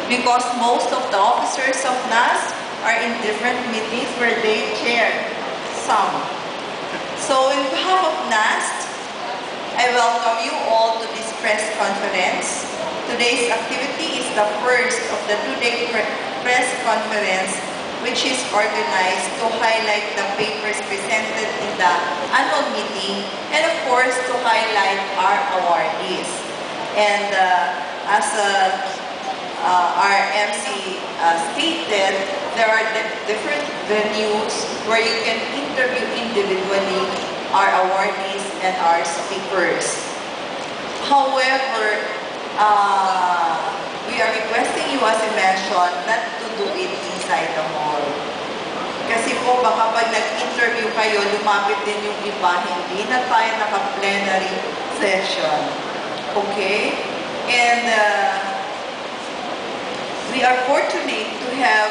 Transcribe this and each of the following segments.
because most of the officers of NAS are in different meetings where they chair some. So in behalf of NAS, I welcome you all to this press conference. Today's activity is the first of the two-day press conference, which is organized to highlight the papers presented in the annual meeting and of course to highlight our awardees. And as our MC stated, there are different venues where you can interview individually our awardees and our speakers. However, we are requesting you, as I mentioned, not to do it inside the mall. Kasi po, baka pag nag-interview kayo, lumapit din yung iba, hindi na tayo naka-plenary session. Okay? And we are fortunate to have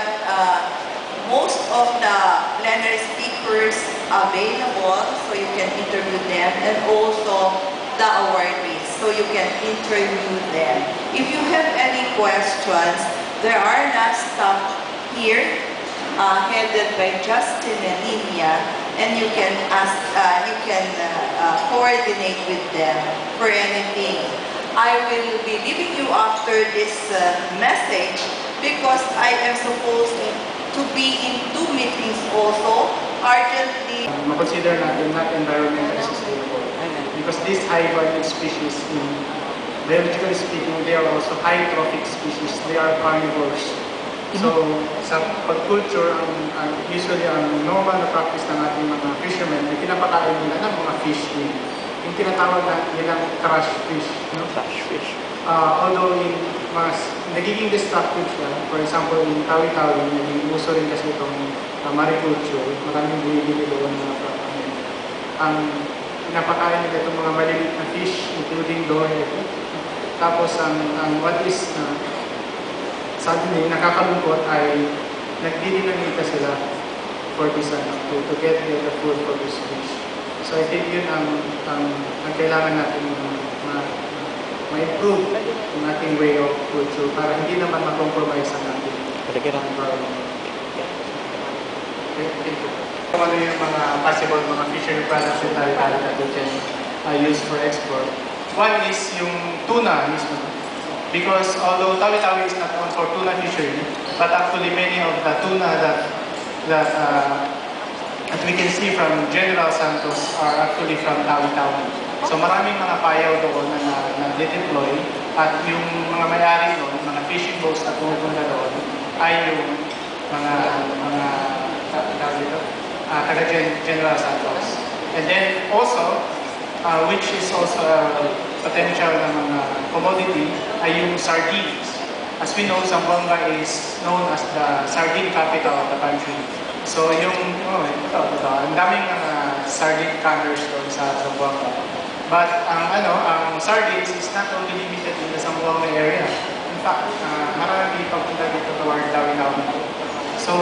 most of the plenary speakers available, so you can interview them, and also the awardees, so you can interview them. If you have any questions, there are NAS staff here, headed by Justin and Linia, and you can ask, coordinate with them for anything. I will be leaving you after this message because I am supposed to be in 2 meetings also, urgently. Consider natin not environmentally sustainable because these high-value species, biologically speaking, they are also high-trophic species. They are carnivores. So, sa pag-culture, usually ang normal na practice ng ating mga fishermen, ay pinapakain nila ng mga fish din. Yung tinatawag na nilang trash fish. No? Trash fish. Although nagiging destructive siya, for example, in Tawi-Tawi, naging uso rin kasi itong mariculture, maraming bumibili doon na ang pinapakain nila itong mga maliliit na fish, including doorhead. Tapos, what is suddenly nakakalungkot ay nagdidinamita sila for this, to get the food for this fish. So I think yun ang kailangan natin ma-improve yung ating way of culture para hindi naman ma-compromise ang ating environment. Thank you. Ano yung mga possible mga fishery products that we can use for export? One is yung tuna mismo. Because although Tawi-Tawi is not known for tuna fishery, but actually many of the tuna that we can see from General Santos are actually from Tawi-Tawi. So maraming mga payaw doon na de-deploy at yung mga may-ari doon, mga fishing boats na pumupunta doon ay yung mga taga General Santos. And then also, which is also a potential na mga commodity ay yung sardines. As we know, Zamboanga is known as the sardine capital of the country. So yung, ang daming sardine cutters doon sa Zamboanga. But ang sardines is not only limited in the Zamboanga area. In fact, marami pagpunta dito toward Tawi-Tawi. So